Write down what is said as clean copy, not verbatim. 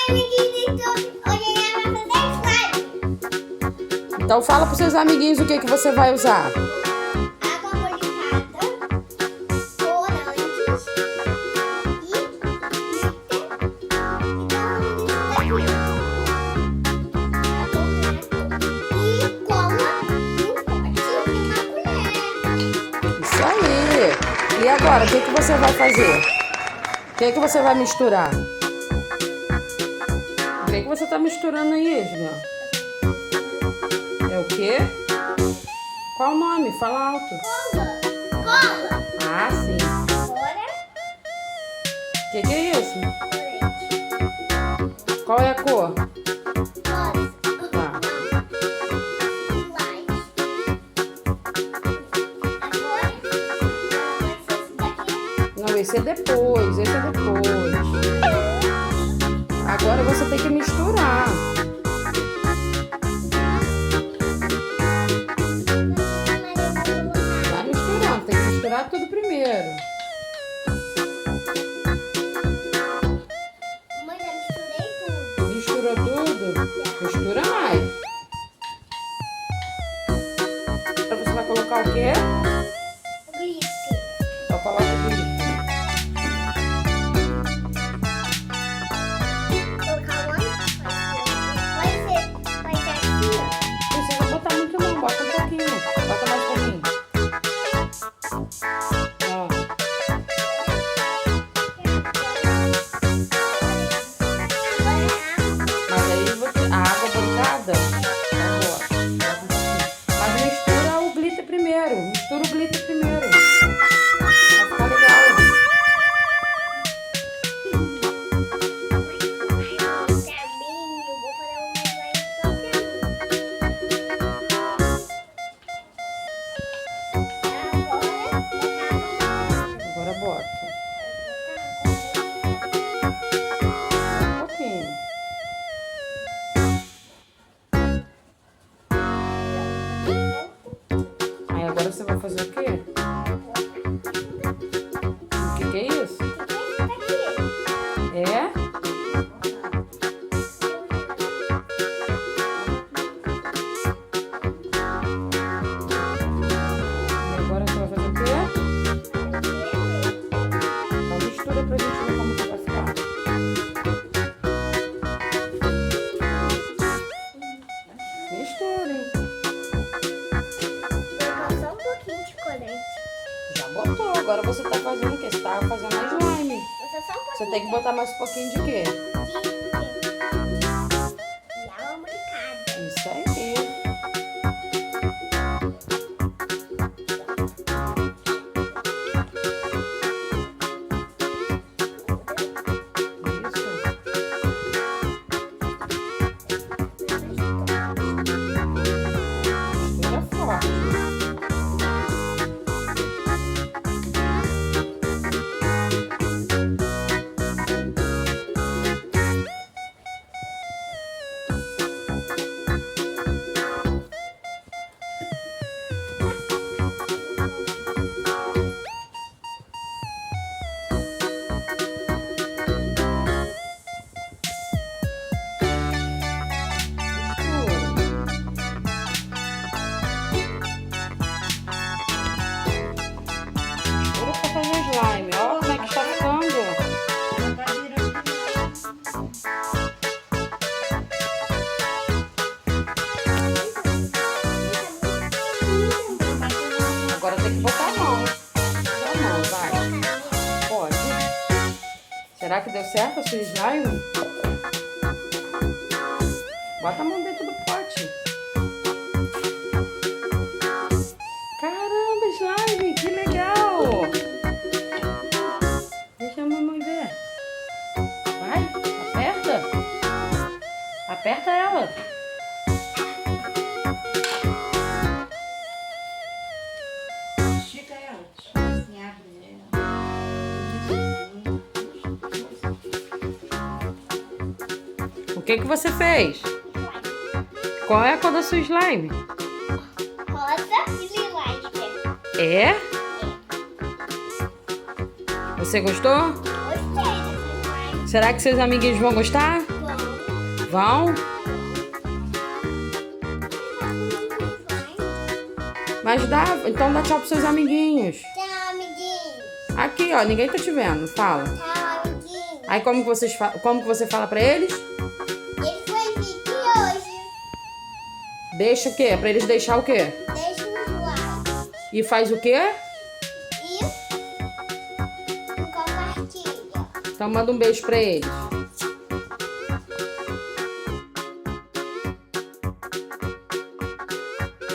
amiguinhos, hoje eu vou fazer slime. Então fala pros seus amiguinhos o que você vai usar. Água purificada, corantes e cola no pote e uma colher. Isso aí. E agora, o que você vai fazer? O que você vai misturar? O que você tá misturando aí, Juliana? É o quê? Qual o nome? Fala alto. Cola. Ah, sim. Agora, O que é isso? colete. Qual é a cor? Rosa. Tá. Lilás. Agora, vai ser esse daqui. Não, esse é depois. Esse é depois. Agora você tem que misturar. Vai misturando. Tem que misturar tudo primeiro. Mãe, já misturei tudo. Misturou tudo? Mistura mais. Agora você vai colocar o quê? Glitter. Então coloca o glitter. Colocar o vai ser aqui, ó. Não precisa botar muito não, bota um pouquinho. Bota mais um pouquinho. Ó. Mas aí a água brincada. Mas mistura o glitter primeiro. Mistura o glitter primeiro. Vai ficar legal. Agora bota. Um pouquinho. Aí agora você vai fazer o quê? O que é isso? É? E agora você vai fazer o quê? Então mistura pra gente ver como que vai ficar. Mistura, hein? Só um pouquinho de corante. Já botou. Agora você tá fazendo o quê? Você tá fazendo a slime. Só um Você tem que botar mais um pouquinho de quê? E água brincada. Isso aí. Isso. Mistura forte. Mistura pra fazer slime. Ó como é que está ficando. Agora tem que botar a mão. Botar a mão, vai. Pode. Será que deu certo a sua slime? Bota a mão dentro do pote. Caramba, slime, que legal! Deixa a mamãe ver. Vai, aperta. Aperta ela. Estica ela. Assim, abre ela. O que você fez? Qual é a cor da sua slime? Rosa e lilás. É? Você gostou? Gostei desse slime. Será que seus amiguinhos vão gostar? Vão? Mas dá, então dá tchau pros seus amiguinhos. Tchau, amiguinho. Aqui, ó, ninguém tá te vendo. Fala. Tchau, amiguinho. Aí como que você fala pra eles? Ele foi vídeo hoje. Deixa o quê? Pra eles deixar o quê? Deixa no like. E faz o quê? E compartilha. Então manda um beijo pra eles.